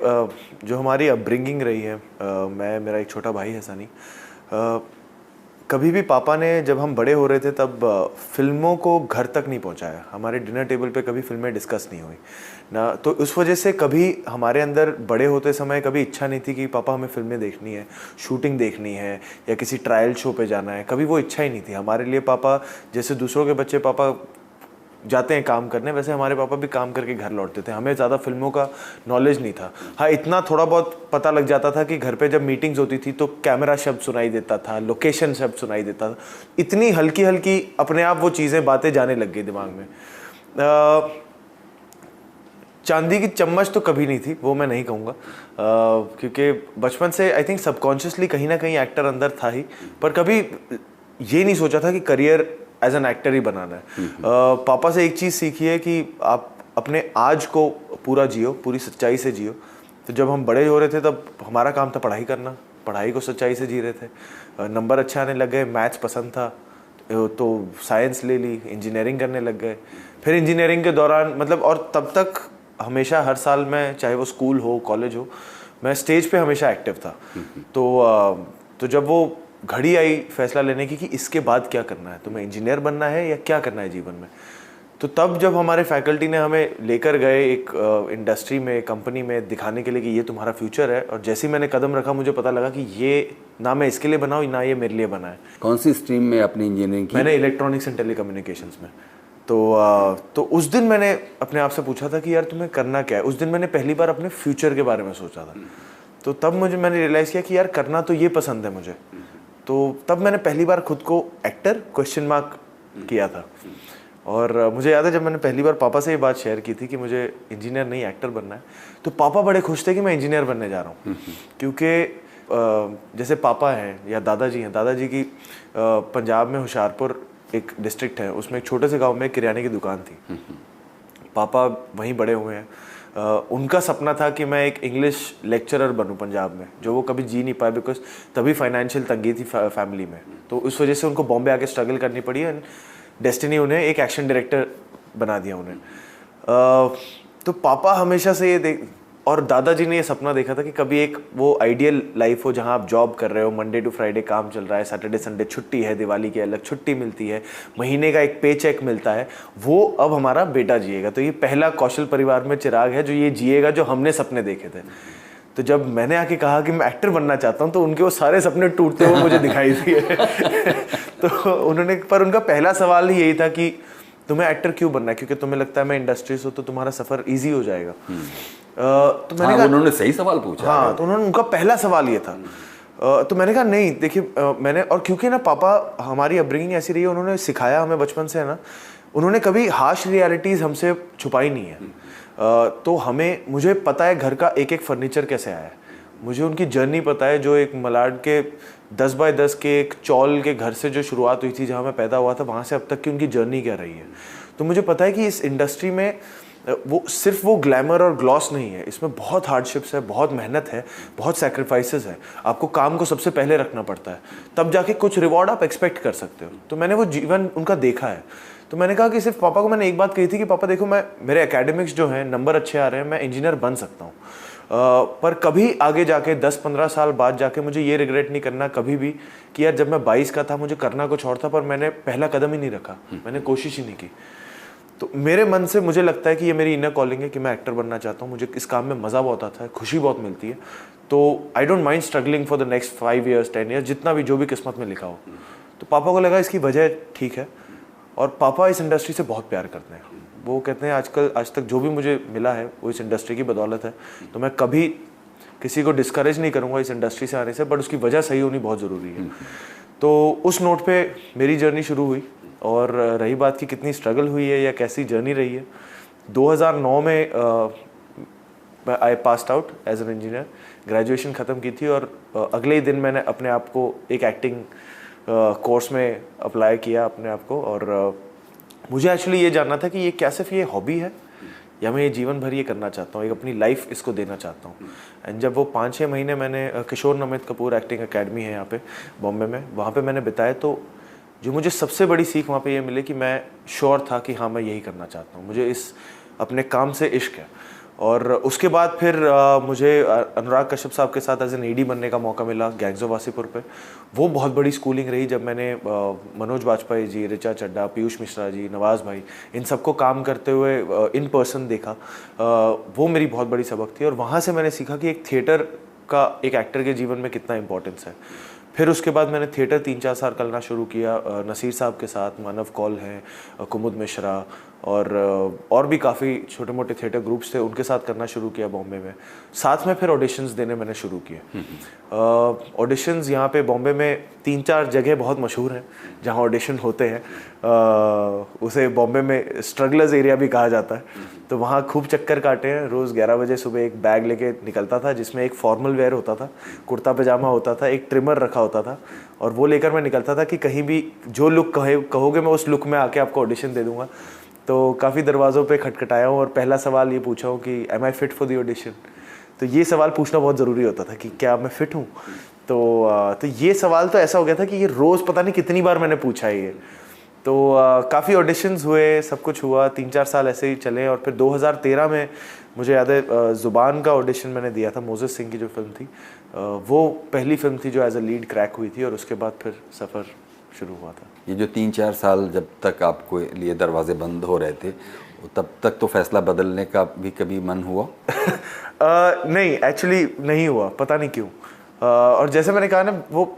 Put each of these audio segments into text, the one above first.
जो हमारी अपब्रिंगिंग रही है, मेरा एक छोटा भाई है सनी। कभी भी पापा ने, जब हम बड़े हो रहे थे तब फिल्मों को घर तक नहीं पहुंचाया। हमारे डिनर टेबल पे कभी फिल्में डिस्कस नहीं हुई ना, तो उस वजह से कभी हमारे अंदर बड़े होते समय कभी इच्छा नहीं थी कि पापा हमें फिल्में देखनी है, शूटिंग देखनी है या किसी ट्रायल शो पे जाना है। कभी वो इच्छा ही नहीं थी हमारे लिए। पापा जैसे दूसरों के बच्चे पापा जाते हैं काम करने, वैसे हमारे पापा भी काम करके घर लौटते थे। हमें ज़्यादा फिल्मों का नॉलेज नहीं था। हाँ, इतना थोड़ा बहुत पता लग जाता था कि घर पे जब मीटिंग्स होती थी तो कैमरा शब्द सुनाई देता था, लोकेशन शब्द सुनाई देता था। इतनी हल्की हल्की अपने आप वो चीज़ें, बातें जाने लग गई दिमाग में। चांदी की चम्मच तो कभी नहीं थी, वो मैं नहीं कहूँगा, क्योंकि बचपन से आई थिंक सबकॉन्शियसली कहीं ना कहीं एक्टर अंदर था ही, पर कभी ये नहीं सोचा था कि करियर एज एन एक्टर ही बनाना है। पापा से एक चीज़ सीखी है कि आप अपने आज को पूरा जियो, पूरी सच्चाई से जियो। तो जब हम बड़े हो रहे थे तब हमारा काम था पढ़ाई करना, पढ़ाई को सच्चाई से जी रहे थे। नंबर अच्छे आने लग गए, मैथ्स पसंद था तो साइंस ले ली, इंजीनियरिंग करने लग गए। फिर इंजीनियरिंग के दौरान मतलब, और तब तक हमेशा हर साल में, चाहे वो स्कूल हो कॉलेज हो, मैं स्टेज पे हमेशा एक्टिव था। तो जब वो घड़ी आई फैसला लेने की कि इसके बाद क्या करना है, तुम्हें इंजीनियर बनना है या क्या करना है जीवन में, तो तब जब हमारे फैकल्टी ने हमें लेकर गए एक इंडस्ट्री में, कंपनी में, दिखाने के लिए कि ये तुम्हारा फ्यूचर है, और जैसे ही मैंने कदम रखा मुझे पता लगा कि ये ना मैं इसके लिए बना हूँ ना ये मेरे लिए बना है। कौन सी स्ट्रीम में अपनी इंजीनियरिंग की? मैंने इलेक्ट्रॉनिक्स एंड टेलीकम्युनिकेशंस में। तो उस दिन मैंने अपने आप से पूछा था कि यार तुम्हें करना क्या है। उस दिन मैंने पहली बार अपने फ्यूचर के बारे में सोचा था। तो तब मैंने रियलाइज़ किया कि यार करना तो ये पसंद है मुझे। तो तब मैंने पहली बार खुद को एक्टर क्वेश्चन मार्क किया था। और मुझे याद है जब मैंने पहली बार पापा से ये बात शेयर की थी कि मुझे इंजीनियर नहीं एक्टर बनना है, तो पापा बड़े खुश थे कि मैं इंजीनियर बनने जा रहा हूँ। क्योंकि जैसे पापा हैं या दादाजी हैं, दादाजी की पंजाब में होशियारपुर एक डिस्ट्रिक्ट है, उसमें एक छोटे से गांव में एक किराने की दुकान थी। पापा वहीं बड़े हुए हैं। उनका सपना था कि मैं एक इंग्लिश लेक्चरर बनूं पंजाब में, जो वो कभी जी नहीं पाए बिकॉज तभी फाइनेंशियल तंगी थी फैमिली में। तो उस वजह से उनको बॉम्बे आके स्ट्रगल करनी पड़ी एंड डेस्टिनी उन्हें एक एक्शन डायरेक्टर बना दिया उन्हें। तो पापा हमेशा से ये और दादाजी ने ये सपना देखा था कि कभी एक वो आइडियल लाइफ हो जहाँ आप जॉब कर रहे हो, मंडे टू फ्राइडे काम चल रहा है, सैटरडे संडे छुट्टी है, दिवाली की अलग छुट्टी मिलती है, महीने का एक पे चेक मिलता है, वो अब हमारा बेटा जिएगा। तो ये पहला कौशल परिवार में चिराग है जो ये जिएगा जो हमने सपने देखे थे। तो जब मैंने आके कहा कि मैं एक्टर बनना चाहता हूँ तो उनके वो सारे सपने टूटते हुए मुझे दिखाई दिए। तो उन्होंने, पर उनका पहला सवाल ही यही था कि तुम्हें एक्टर क्यों बनना है, क्योंकि तुम्हें लगता है मैं इंडस्ट्री से हो तो तुम्हारा सफर इजी हो जाएगा। तो मैंने कहा, उन्होंने सही सवाल पूछा। हाँ, तो उनका पहला सवाल ये था। तो मैंने कहा नहीं, देखिए मैंने, और क्योंकि ना पापा, हमारी अपब्रिंगिंग ऐसी रही है, उन्होंने सिखाया हमें बचपन से है ना, उन्होंने कभी हार्श रियलिटीज़ हमसे छुपाई नहीं है। तो मुझे पता है घर का एक एक फर्नीचर कैसे आया है, मुझे उनकी जर्नी पता है, जो एक मलाड के 10 बाय 10 के एक चौल के घर से जो शुरुआत हुई थी, जहाँ मैं पैदा हुआ था, वहाँ से अब तक की उनकी जर्नी क्या रही है। तो मुझे पता है कि इस इंडस्ट्री में वो सिर्फ वो ग्लैमर और ग्लॉस नहीं है, इसमें बहुत हार्डशिप्स है, बहुत मेहनत है, बहुत सैक्रिफाइसेस है। आपको काम को सबसे पहले रखना पड़ता है, तब जाके कुछ रिवॉर्ड आप एक्सपेक्ट कर सकते हो। तो मैंने वो जीवन उनका देखा है। तो मैंने कहा कि सिर्फ पापा को मैंने एक बात कही थी कि पापा देखो, मेरे एकेडमिक्स जो हैं, नंबर अच्छे आ रहे हैं, मैं इंजीनियर बन सकता हूँ, पर कभी आगे जाके 10-15 साल बाद जाके मुझे ये रिग्रेट नहीं करना कभी भी कि यार जब मैं 22 का था मुझे करना कुछ और था, पर मैंने पहला कदम ही नहीं रखा, मैंने कोशिश ही नहीं की। तो मेरे मन से मुझे लगता है कि ये मेरी इनर कॉलिंग है कि मैं एक्टर बनना चाहता हूँ। मुझे इस काम में मज़ा बहुत आता है, खुशी बहुत मिलती है। तो I don't mind struggling for the next 5 years 10 years, जितना भी जो भी किस्मत में लिखा हो। तो पापा को लगा इसकी वजह ठीक है, और पापा इस इंडस्ट्री से बहुत प्यार करते हैं। वो कहते हैं आज तक जो भी मुझे मिला है वो इस इंडस्ट्री की बदौलत है। तो मैं कभी किसी को डिस्करेज नहीं करूँगा इस इंडस्ट्री से आने से, बट उसकी वजह सही होनी बहुत ज़रूरी है। तो उस नोट पे मेरी जर्नी शुरू हुई। और रही बात कि कितनी स्ट्रगल हुई है या कैसी जर्नी रही है, 2009 में I passed out as an engineer, graduation ख़त्म की थी, और अगले ही दिन मैंने अपने आप को एक एक्टिंग कोर्स में अप्लाई किया अपने आप को। और मुझे एक्चुअली ये जानना था कि ये क्या सिर्फ ये हॉबी है या मैं ये जीवन भर ये करना चाहता हूँ, एक अपनी लाइफ इसको देना चाहता हूँ। एंड जब वो 5-6 महीने मैंने किशोर नमित कपूर एक्टिंग अकेडमी है यहाँ पे बॉम्बे में, वहाँ पे मैंने बिताए, तो जो मुझे सबसे बड़ी सीख वहाँ पे ये मिली कि मैं श्योर था कि हाँ मैं यही करना चाहता हूँ, मुझे इस अपने काम से इश्क है। और उसके बाद फिर मुझे अनुराग कश्यप साहब के साथ एज एन एडी बनने का मौका मिला गैंग्स ऑफ वासीपुर पे। वो बहुत बड़ी स्कूलिंग रही जब मैंने मनोज बाजपेयी जी, ऋचा चड्ढा, पीयूष मिश्रा जी, नवाज भाई, इन सबको काम करते हुए इन पर्सन देखा। वो मेरी बहुत बड़ी सबक थी और वहाँ से मैंने सीखा कि एक थिएटर का एक एक्टर के जीवन में कितना इंपॉर्टेंस है। फिर उसके बाद मैंने थिएटर 3-4 साल करना शुरू किया नसीर साहब के साथ, मानव कौल हैं, कुमुद मिश्रा और भी काफ़ी छोटे मोटे थिएटर ग्रुप्स थे, उनके साथ करना शुरू किया बॉम्बे में। साथ में फिर ऑडिशंस देने मैंने शुरू किए। ऑडिशंस यहाँ पे बॉम्बे में 3-4 जगह बहुत मशहूर हैं जहाँ ऑडिशन होते हैं। उसे बॉम्बे में स्ट्रगलर्स एरिया भी कहा जाता है। तो वहाँ खूब चक्कर काटे हैं। रोज़ 11 बजे सुबह एक बैग लेके निकलता था जिसमें एक फॉर्मल वेयर होता था, कुर्ता पजामा होता था, एक ट्रिमर रखा होता था और वो लेकर मैं निकलता था कि कहीं भी जो लुक कहोगे मैं उस लुक में आके आपको ऑडिशन दे दूंगा। तो काफ़ी दरवाज़ों पे खटखटाया हूँ और पहला सवाल ये पूछा हूँ कि am I fit for the audition. तो ये सवाल पूछना बहुत ज़रूरी होता था कि क्या मैं फिट हूँ। तो ये सवाल तो ऐसा हो गया था कि ये रोज़ पता नहीं कितनी बार मैंने पूछा है ये। तो काफ़ी ऑडिशंस हुए, सब कुछ हुआ, 3-4 साल ऐसे ही चले और फिर 2013 में मुझे याद है ज़ुबान का ऑडिशन मैंने दिया था। मोजेस सिंह की जो फिल्म थी वो पहली फिल्म थी जो एज अ लीड क्रैक हुई थी और उसके बाद फिर सफ़र शुरू हुआ था। ये जो 3-4 साल जब तक आपको लिए दरवाजे बंद हो रहे थे, तब तक तो फैसला बदलने का भी कभी मन हुआ? नहीं, एक्चुअली नहीं हुआ, पता नहीं क्यों। और जैसे मैंने कहा ना, वो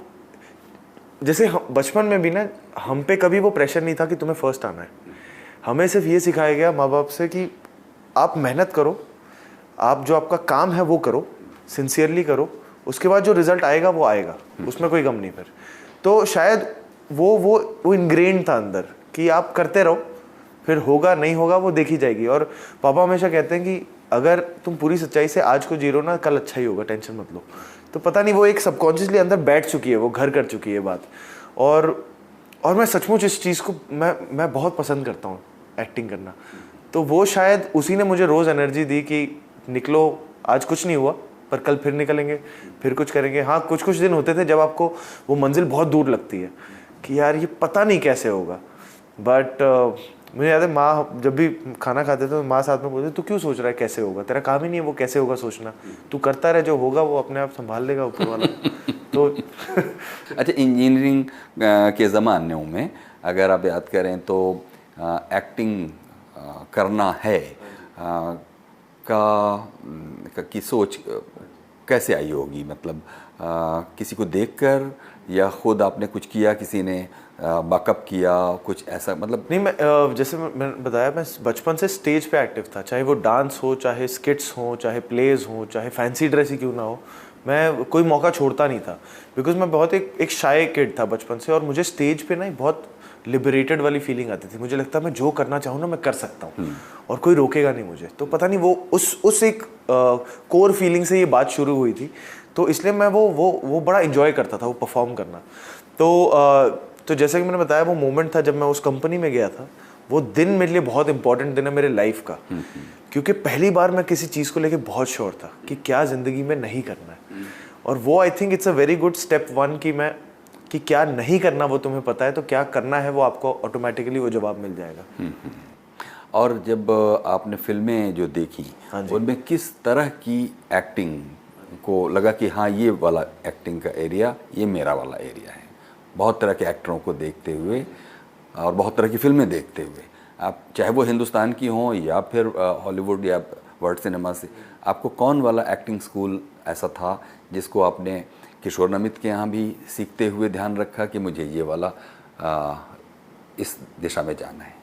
जैसे बचपन में भी ना हम पे कभी वो प्रेशर नहीं था कि तुम्हें फर्स्ट आना है। हमें सिर्फ ये सिखाया गया माँ बाप से कि आप मेहनत करो, आप जो आपका काम है वो करो, सिंसियरली करो, उसके बाद जो रिजल्ट आएगा वो आएगा, उसमें कोई गम नहीं। फिर तो शायद वो इनग्रेन्ड था अंदर कि आप करते रहो, फिर होगा नहीं होगा वो देखी जाएगी। और पापा हमेशा कहते हैं कि अगर तुम पूरी सच्चाई से आज को जी रहो ना, कल अच्छा ही होगा, टेंशन मत लो। तो पता नहीं वो एक सबकॉन्शियसली अंदर बैठ चुकी है, वो घर कर चुकी है बात। और मैं सचमुच इस चीज़ को मैं बहुत पसंद करता हूँ, एक्टिंग करना। तो वो शायद उसी ने मुझे रोज़ एनर्जी दी कि निकलो, आज कुछ नहीं हुआ पर कल फिर निकलेंगे, फिर कुछ करेंगे। हाँ, कुछ दिन होते थे जब आपको वो मंजिल बहुत दूर लगती है कि यार ये पता नहीं कैसे होगा। बट मुझे याद है माँ जब भी खाना खाते थे तो माँ साथ में बोलती, तू क्यों सोच रहा है कैसे होगा, तेरा काम ही नहीं है वो कैसे होगा सोचना, तू करता रहे, जो होगा वो अपने आप संभाल लेगा ऊपर वाला। तो अच्छा, इंजीनियरिंग के ज़मानों में अगर आप याद करें तो एक्टिंग करना है की सोच कैसे आई होगी? मतलब किसी को देखकर या खुद आपने कुछ किया, किसी ने बैकअप किया, कुछ ऐसा? मतलब नहीं, मैं जैसे मैंने बताया, मैं बचपन से स्टेज पे एक्टिव था, चाहे वो डांस हो, चाहे स्किट्स हो, चाहे प्लेज हो, चाहे फैंसी ड्रेस ही क्यों ना हो, मैं कोई मौका छोड़ता नहीं था। बिकॉज मैं बहुत एक शाय किड था बचपन से और मुझे स्टेज पे ना बहुत लिबरेटेड वाली फीलिंग आती थी। मुझे लगता मैं जो करना चाहूँ ना मैं कर सकता हूँ और कोई रोकेगा नहीं मुझे। तो पता नहीं वो उस एक कोर फीलिंग से ये बात शुरू हुई थी, तो इसलिए मैं वो बड़ा इन्जॉय करता था वो परफॉर्म करना। तो जैसे कि मैंने बताया, वो मोमेंट था जब मैं उस कंपनी में गया था, वो दिन मेरे लिए बहुत इंपॉर्टेंट दिन है मेरे लाइफ का, क्योंकि पहली बार मैं किसी चीज़ को लेके बहुत श्योर था कि क्या ज़िंदगी में नहीं करना है। और वो I think it's a very good step 1 कि क्या नहीं करना वो तुम्हें पता है, तो क्या करना है वो आपको ऑटोमेटिकली वो जवाब मिल जाएगा। और जब आपने फिल्में जो देखी, उनमें किस तरह की एक्टिंग को लगा कि हाँ ये वाला एक्टिंग का एरिया, ये मेरा वाला एरिया है? बहुत तरह के एक्टरों को देखते हुए और बहुत तरह की फिल्में देखते हुए, आप चाहे वो हिंदुस्तान की हों या फिर हॉलीवुड या वर्ल्ड सिनेमा से, आपको कौन वाला एक्टिंग स्कूल ऐसा था जिसको आपने किशोर नमित के यहाँ भी सीखते हुए ध्यान रखा कि मुझे ये वाला इस दिशा में जाना है?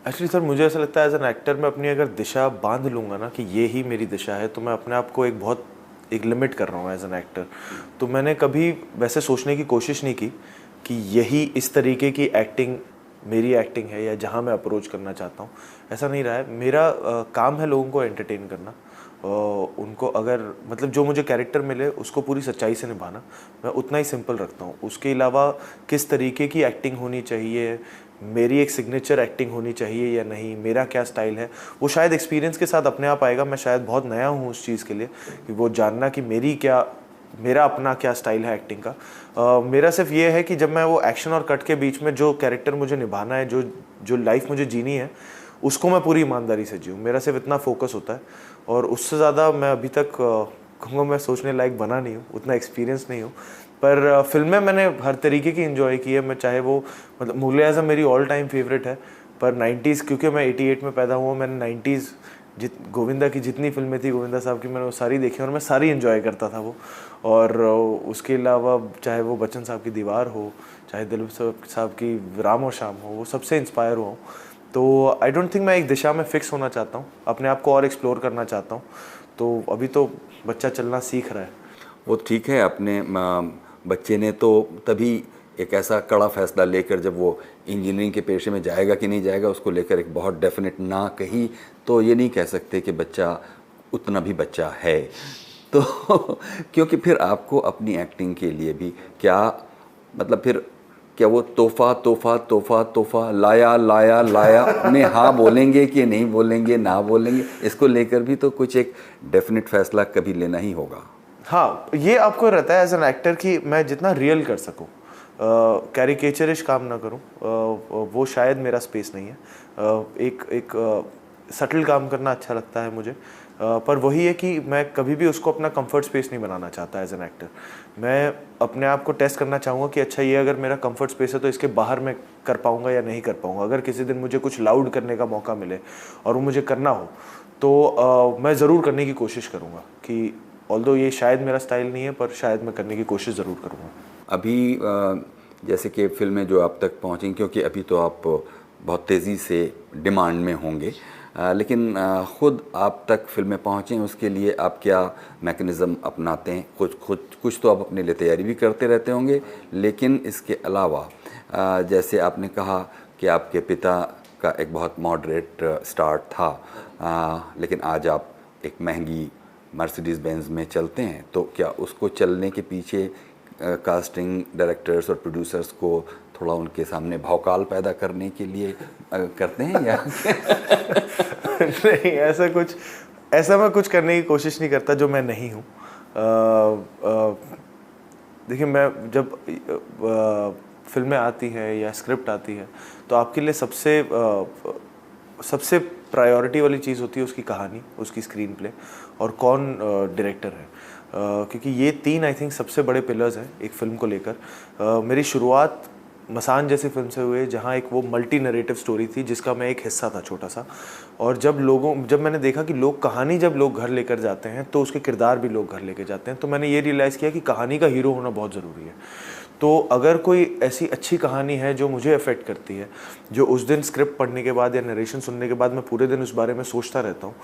एक्चुअली सर, मुझे ऐसा लगता है एज एन एक्टर मैं अपनी अगर दिशा बांध लूँगा ना कि ये ही मेरी दिशा है, तो मैं अपने आप को एक लिमिट कर रहा हूँ एज एन एक्टर। तो मैंने कभी वैसे सोचने की कोशिश नहीं की कि यही इस तरीके की एक्टिंग मेरी एक्टिंग है या जहाँ मैं अप्रोच करना चाहता हूँ, ऐसा नहीं रहा है। मेरा काम है लोगों को एंटरटेन करना, उनको अगर मतलब जो मुझे कैरेक्टर मिले उसको पूरी सच्चाई से निभाना, मैं उतना ही सिंपल रखता हूँ। उसके अलावा किस तरीके की एक्टिंग होनी चाहिए, मेरी एक सिग्नेचर एक्टिंग होनी चाहिए या नहीं, मेरा क्या स्टाइल है, वो शायद एक्सपीरियंस के साथ अपने आप आएगा। मैं शायद बहुत नया हूँ उस चीज़ के लिए कि वो जानना कि मेरा अपना क्या स्टाइल है एक्टिंग का। मेरा सिर्फ ये है कि जब मैं वो एक्शन और कट के बीच में जो कैरेक्टर मुझे निभाना है, जो लाइफ मुझे जीनी है, उसको मैं पूरी ईमानदारी से जीऊँ, मेरा सिर्फ इतना फोकस होता है। और उससे ज़्यादा मैं अभी तक कहूँगा मैं सोचने लायक बना नहीं हूँ, उतना एक्सपीरियंस नहीं हूँ। पर फिल्में मैंने हर तरीके की इन्जॉय की है। मैं चाहे वो मतलब मुगले आज़म मेरी ऑल टाइम फेवरेट है, पर 90s क्योंकि मैं 88 में पैदा हुआ, मैंने 90s गोविंदा की जितनी फिल्में थी गोविंदा साहब की मैंने वो सारी देखी और मैं सारी इन्जॉय करता था वो। और उसके अलावा चाहे वो बच्चन साहब की दीवार हो, चाहे दिलीप साहब की राम और शाम हो, वो सबसे इंस्पायर हुआ हूँ। तो आई डोंट थिंक मैं एक दिशा में फिक्स होना चाहता हूँ, अपने आप को और एक्सप्लोर करना चाहता हूँ। तो अभी तो बच्चा चलना सीख रहा है। वो ठीक है, अपने बच्चे ने तो तभी एक ऐसा कड़ा फैसला लेकर, जब वो इंजीनियरिंग के पेशे में जाएगा कि नहीं जाएगा उसको लेकर एक बहुत डेफिनेट ना कही, तो ये नहीं कह सकते कि बच्चा उतना भी बच्चा है। तो क्योंकि फिर आपको अपनी एक्टिंग के लिए भी क्या मतलब, फिर क्या वो तोहफा तोहफा तोहफा तोहफा लाया लाया लाया में हाँ बोलेंगे कि नहीं बोलेंगे, ना बोलेंगे, इसको लेकर भी तो कुछ एक डेफिनेट फैसला कभी लेना ही होगा। हाँ, ये आपको रहता है एज एन एक्टर कि मैं जितना रियल कर सकूँ, कैरिकेचरिश काम ना करूँ, वो शायद मेरा स्पेस नहीं है। एक सटल काम करना अच्छा लगता है मुझे, पर वही है कि मैं कभी भी उसको अपना कंफर्ट स्पेस नहीं बनाना चाहता एज एन एक्टर। मैं अपने आप को टेस्ट करना चाहूँगा कि अच्छा ये अगर मेरा कंफर्ट स्पेस है तो इसके बाहर मैं कर पाऊँगा या नहीं कर पाऊँगा। अगर किसी दिन मुझे कुछ लाउड करने का मौका मिले और वो मुझे करना हो तो मैं ज़रूर करने की कोशिश करूँगा कि ऑल्दो ये शायद मेरा स्टाइल नहीं है, पर शायद मैं करने की कोशिश ज़रूर करूँगा। अभी जैसे कि फिल्में जो आप तक पहुँची, क्योंकि अभी तो आप बहुत तेज़ी से डिमांड में होंगे, लेकिन ख़ुद आप तक फिल्में पहुँचें उसके लिए आप क्या मैकेनिज़्म अपनाते हैं? कुछ तो आप अपने लिए तैयारी भी करते रहते होंगे, लेकिन इसके अलावा जैसे आपने कहा कि आपके पिता का एक बहुत मॉडरेट स्टार्ट था, लेकिन आज आप एक महंगी मर्सिडीज़ बेंज में चलते हैं, तो क्या उसको चलने के पीछे कास्टिंग डायरेक्टर्स और प्रोड्यूसर्स को थोड़ा उनके सामने भौकाल पैदा करने के लिए करते हैं या नहीं, ऐसा मैं कुछ करने की कोशिश नहीं करता जो मैं नहीं हूँ। देखिए, मैं जब फिल्में आती है या स्क्रिप्ट आती है तो आपके लिए सबसे प्रायोरिटी वाली चीज़ होती है उसकी कहानी, उसकी स्क्रीन प्ले और कौन डायरेक्टर है, क्योंकि ये तीन आई थिंक सबसे बड़े पिलर्स हैं एक फ़िल्म को लेकर। मेरी शुरुआत मसान जैसी फिल्म से हुई जहाँ एक वो मल्टी नरेटिव स्टोरी थी जिसका मैं एक हिस्सा था छोटा सा। और जब मैंने देखा कि जब लोग घर लेकर जाते हैं तो उसके किरदार भी लोग घर लेकर जाते हैं, तो मैंने ये रियलाइज़ किया कि कहानी का हीरो होना बहुत ज़रूरी है। तो अगर कोई ऐसी अच्छी कहानी है जो मुझे अफेक्ट करती है, जो उस दिन स्क्रिप्ट पढ़ने के बाद या नरेशन सुनने के बाद मैं पूरे दिन उस बारे में सोचता रहता हूँ,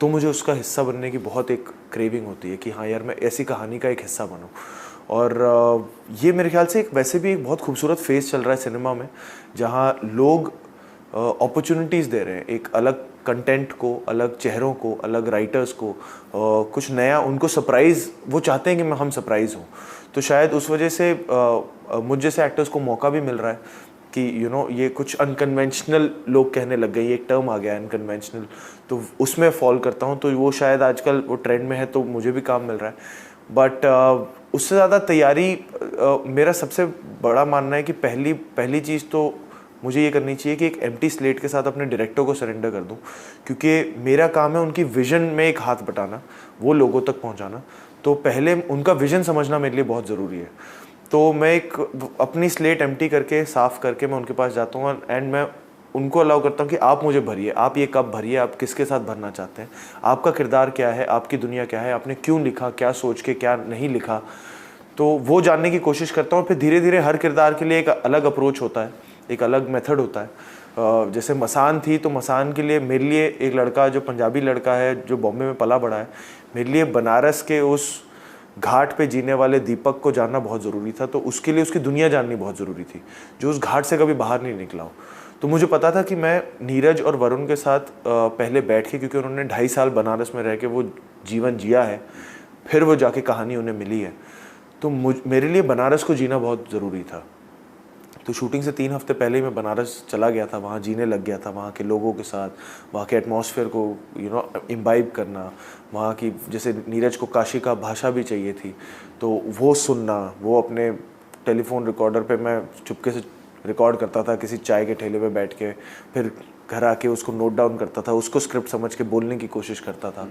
तो मुझे उसका हिस्सा बनने की बहुत एक क्रेविंग होती है कि हाँ यार, मैं ऐसी कहानी का एक हिस्सा बनूँ। और ये मेरे ख्याल से वैसे भी एक बहुत खूबसूरत फेज़ चल रहा है सिनेमा में, जहाँ लोग अपॉर्चुनिटीज़ दे रहे हैं एक अलग कंटेंट को, अलग चेहरों को, अलग राइटर्स को, कुछ नया, उनको सरप्राइज़, वो चाहते हैं कि हम सरप्राइज़ हों। तो शायद उस वजह से मुझ जैसे एक्टर्स को मौका भी मिल रहा है कि ये कुछ अनकन्वेंशनल लोग कहने लग गए, ये एक टर्म आ गया है अनकन्वेंशनल, तो उसमें फॉल करता हूँ। तो वो शायद आजकल वो ट्रेंड में है, तो मुझे भी काम मिल रहा है। बट उससे ज़्यादा तैयारी, मेरा सबसे बड़ा मानना है कि पहली चीज़ तो मुझे ये करनी चाहिए कि एक एम्प्टी स्लेट के साथ अपने डायरेक्टर को सरेंडर कर दूं, क्योंकि मेरा काम है उनकी विज़न में एक हाथ बटाना, वो लोगों तक पहुंचाना। तो पहले उनका विज़न समझना मेरे लिए बहुत ज़रूरी है। तो मैं अपनी स्लेट एम्प्टी करके, साफ़ करके मैं उनके पास जाता हूँ एंड मैं उनको अलाउ करता हूँ कि आप मुझे भरिए, आप ये कब भरिए, आप किसके साथ भरना चाहते हैं, आपका किरदार क्या है, आपकी दुनिया क्या है, आपने क्यों लिखा, क्या सोच के, क्या नहीं लिखा। तो वो जानने की कोशिश करता हूँ। फिर धीरे धीरे हर किरदार के लिए एक अलग अप्रोच होता है, एक अलग मेथड होता है। जैसे मसान थी, तो मसान के लिए मेरे लिए एक लड़का जो पंजाबी लड़का है, जो बॉम्बे में पला बड़ा है, मेरे लिए बनारस के उस घाट पे जीने वाले दीपक को जानना बहुत ज़रूरी था। तो उसके लिए उसकी दुनिया जाननी बहुत ज़रूरी थी, जो उस घाट से कभी बाहर नहीं निकला हो। तो मुझे पता था कि मैं नीरज और वरुण के साथ पहले बैठ के, क्योंकि उन्होंने 2.5 साल बनारस में रह के वो जीवन जिया है, फिर वो जाके कहानी उन्हें मिली है, तो मेरे लिए बनारस को जीना बहुत ज़रूरी था। तो शूटिंग से 3 हफ्ते पहले ही मैं बनारस चला गया था, वहाँ जीने लग गया था, वहाँ के लोगों के साथ, वहाँ के एटमॉस्फेयर को इम्बाइब करना, वहाँ की, जैसे नीरज को काशी का भाषा भी चाहिए थी, तो वो सुनना, वो अपने टेलीफोन रिकॉर्डर पे मैं चुपके से रिकॉर्ड करता था किसी चाय के ठेले पे बैठ के, फिर घर आके उसको नोट डाउन करता था, उसको स्क्रिप्ट समझ के बोलने की कोशिश करता था।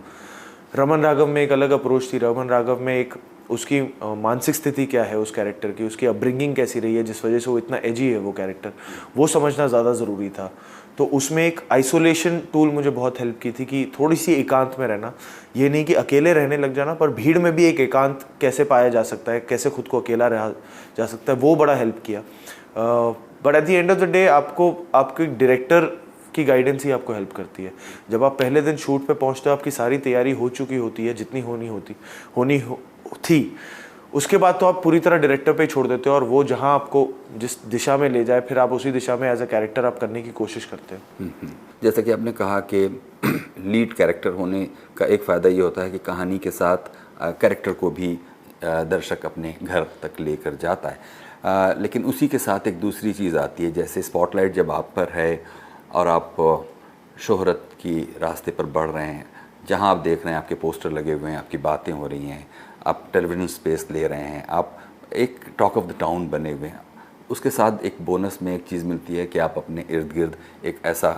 रमन राघव में एक अलग अप्रोच थी। रमन राघव में एक उसकी मानसिक स्थिति क्या है उस कैरेक्टर की, उसकी अपब्रिंगिंग कैसी रही है जिस वजह से वो इतना एजी है वो कैरेक्टर, वो समझना ज़्यादा ज़रूरी था। तो उसमें एक आइसोलेशन टूल मुझे बहुत हेल्प की थी कि थोड़ी सी एकांत में रहना, ये नहीं कि अकेले रहने लग जाना, पर भीड़ में भी एक एकांत कैसे पाया जा सकता है, कैसे खुद को अकेला रहा जा सकता है, वो बड़ा हेल्प किया। But at the end of the day आपको आपके डायरेक्टर की गाइडेंस ही आपको हेल्प करती है। जब आप पहले दिन शूट पे पहुंचते हो आपकी सारी तैयारी हो चुकी होती है जितनी थी, उसके बाद तो आप पूरी तरह डायरेक्टर पे ही छोड़ देते हो और वो जहां आपको जिस दिशा में ले जाए फिर आप उसी दिशा में एज अ कैरेक्टर आप करने की कोशिश करते हो। जैसा कि आपने कहा कि लीड कैरेक्टर होने का एक फ़ायदा ये होता है कि कहानी के साथ कैरेक्टर को भी दर्शक अपने घर तक लेकर जाता है, लेकिन उसी के साथ एक दूसरी चीज़ आती है, जैसे स्पॉटलाइट जब आप पर है और आप शोहरत की रास्ते पर बढ़ रहे हैं, जहां आप देख रहे हैं आपके पोस्टर लगे हुए हैं, आपकी बातें हो रही हैं, आप टेलीविज़न स्पेस ले रहे हैं, आप एक टॉक ऑफ द टाउन बने हुए हैं, उसके साथ एक बोनस में एक चीज़ मिलती है कि आप अपने इर्द गिर्द एक ऐसा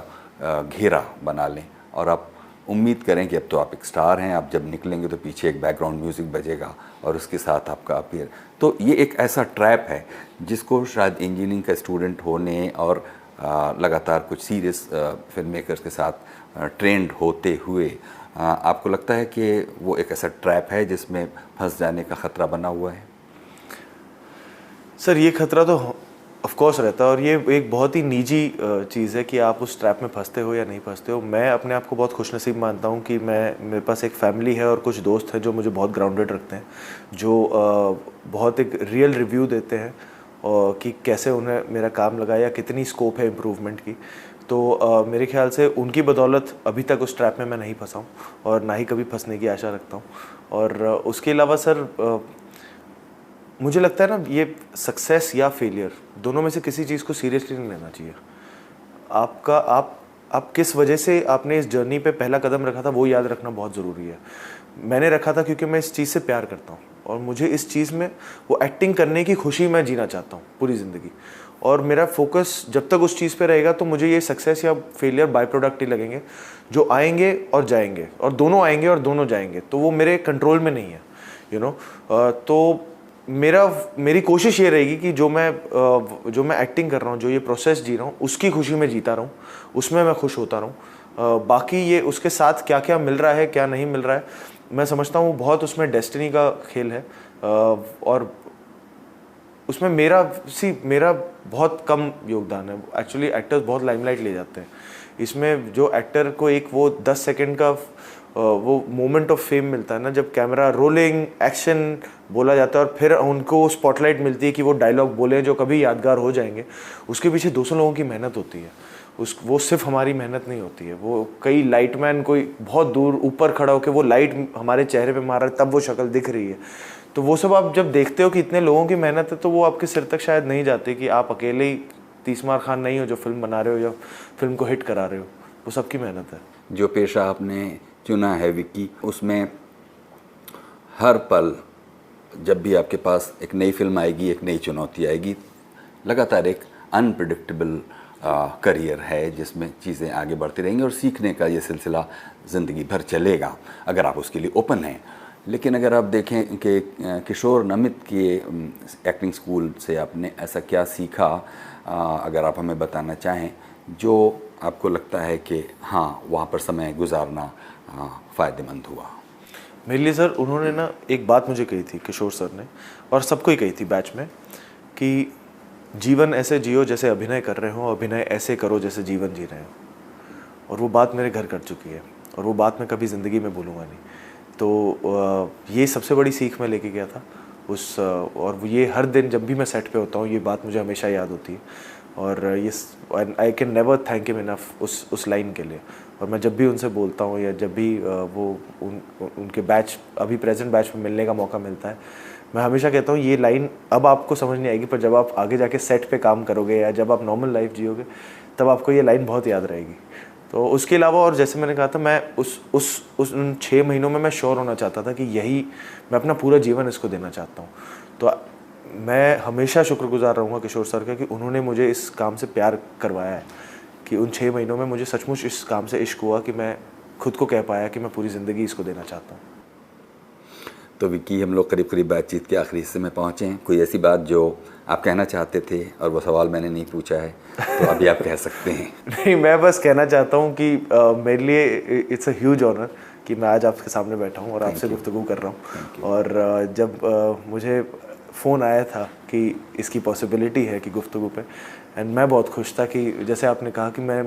घेरा बना लें और आप उम्मीद करें कि अब तो आप एक स्टार हैं, आप जब निकलेंगे तो पीछे एक बैकग्राउंड म्यूज़िक बजेगा और उसके साथ आपका अपीयर। तो ये एक ऐसा ट्रैप है जिसको शायद इंजीनियरिंग का स्टूडेंट होने और लगातार कुछ सीरियस फिल्म मेकर्स के साथ ट्रेंड होते हुए आपको लगता है कि वो एक ऐसा ट्रैप है जिसमें फंस जाने का ख़तरा बना हुआ है? सर ये खतरा तो ऑफ कोर्स रहता है और ये एक बहुत ही निजी चीज़ है कि आप उस ट्रैप में फंसते हो या नहीं फंसते हो। मैं अपने आप को बहुत खुशनसीब मानता हूँ कि मेरे पास एक फैमिली है और कुछ दोस्त हैं जो मुझे बहुत ग्राउंडेड रखते हैं, जो बहुत एक रियल रिव्यू देते हैं और कि कैसे उन्हें मेरा काम लगा या कितनी स्कोप है इम्प्रूवमेंट की। तो मेरे ख्याल से उनकी बदौलत अभी तक उस ट्रैप में मैं नहीं फंसा हूँ और ना ही कभी फंसने की आशा रखता हूँ। और उसके अलावा सर मुझे लगता है ना, ये सक्सेस या फेलियर दोनों में से किसी चीज़ को सीरियसली नहीं लेना चाहिए। आप किस वजह से आपने इस जर्नी पे पहला कदम रखा था वो याद रखना बहुत ज़रूरी है। मैंने रखा था क्योंकि मैं इस चीज़ से प्यार करता हूँ और मुझे इस चीज़ में वो एक्टिंग करने की खुशी मैं जीना चाहता हूँ पूरी ज़िंदगी। और मेरा फोकस जब तक उस चीज़ पे रहेगा तो मुझे ये सक्सेस या फेलियर बाय प्रोडक्ट ही लगेंगे, जो आएंगे और जाएंगे और दोनों आएंगे और दोनों जाएंगे, तो वो मेरे कंट्रोल में नहीं है, यू नो। तो मेरी कोशिश ये रहेगी कि जो मैं एक्टिंग कर रहा हूँ, जो ये प्रोसेस जी रहा हूँ, उसकी खुशी में जीता रहूँ, उसमें मैं खुश होता रहूँ। बाकी ये उसके साथ क्या क्या मिल रहा है क्या नहीं मिल रहा है, मैं समझता हूँ बहुत उसमें डेस्टिनी का खेल है। और उसमें मेरा बहुत कम योगदान है। एक्चुअली एक्टर्स बहुत लाइमलाइट ले जाते हैं इसमें। जो एक्टर को एक वो 10 सेकंड का वो मोमेंट ऑफ फेम मिलता है ना, जब कैमरा रोलिंग एक्शन बोला जाता है और फिर उनको स्पॉटलाइट मिलती है कि वो डायलॉग बोले जो कभी यादगार हो जाएंगे, उसके पीछे 200 लोगों की मेहनत होती है। वो सिर्फ हमारी मेहनत नहीं होती है, वो कई लाइटमैन कोई बहुत दूर ऊपर खड़ा होकर वो लाइट हमारे चेहरे पे मार रहा है तब वो शक्ल दिख रही है। तो वो सब आप जब देखते हो कि इतने लोगों की मेहनत है तो वो आपके सिर तक शायद नहीं जाती कि आप अकेले ही तीसमार खान नहीं हो जो फिल्म बना रहे हो या फिल्म को हिट करा रहे हो, वो सबकी मेहनत है। जो पेशा आपने चुना है विक्की, उसमें हर पल जब भी आपके पास एक नई फिल्म आएगी, एक नई चुनौती आएगी, लगातार एक अनप्रिडिक्टेबल करियर है जिसमें चीज़ें आगे बढ़ती रहेंगी और सीखने का ये सिलसिला ज़िंदगी भर चलेगा अगर आप उसके लिए ओपन हैं। लेकिन अगर आप देखें कि किशोर नमित के एक्टिंग स्कूल से आपने ऐसा क्या सीखा, अगर आप हमें बताना चाहें, जो आपको लगता है कि हाँ वहाँ पर समय गुजारना फ़ायदेमंद हुआ? मेरे लिए सर उन्होंने ना एक बात मुझे कही थी, किशोर सर ने, और सबको ही कही थी बैच में, कि जीवन ऐसे जियो जैसे अभिनय कर रहे हो, अभिनय ऐसे करो जैसे जीवन जी रहे हो। और वो बात मेरे घर कर चुकी है और वो बात मैं कभी ज़िंदगी में भूलूंगा नहीं। तो ये सबसे बड़ी सीख मैं लेके गया था और ये हर दिन जब भी मैं सेट पे होता हूँ ये बात मुझे हमेशा याद होती है और ये I can never thank him enough उस लाइन के लिए। और मैं जब भी उनसे बोलता हूँ या जब भी उनके बैच अभी प्रेजेंट बैच में मिलने का मौका मिलता है, मैं हमेशा कहता हूँ ये लाइन अब आपको समझ नहीं आएगी, पर जब आप आगे जाके सेट पे काम करोगे या जब आप नॉर्मल लाइफ जियोगे तब आपको ये लाइन बहुत याद रहेगी। तो उसके अलावा और जैसे मैंने कहा था, मैं उन 6 महीनों में मैं श्योर होना चाहता था कि यही मैं अपना पूरा जीवन इसको देना चाहता हूँ। तो मैं हमेशा शुक्रगुजार रहूँगा किशोर सर का कि उन्होंने मुझे इस काम से प्यार करवाया है कि उन 6 महीनों में मुझे सचमुच इस काम से इश्क हुआ कि मैं खुद को कह पाया कि मैं पूरी ज़िंदगी इसको देना चाहता हूँ। तो विक्की, हम लोग करीब करीब बातचीत के आखिरी हिस्से में पहुँचे हैं। कोई ऐसी बात जो आप कहना चाहते थे और वो सवाल मैंने नहीं पूछा है, तो अभी आप कह सकते हैं। नहीं, मैं बस कहना चाहता हूँ कि मेरे लिए इट्स अ ह्यूज ऑनर कि मैं आज आपके सामने बैठा हूँ और आपसे गुफ्तगू कर रहा हूँ। और जब मुझे फ़ोन आया था कि इसकी पॉसिबिलिटी है कि गुफ्तगू पे, एंड मैं बहुत खुश था कि जैसे आपने कहा कि मैं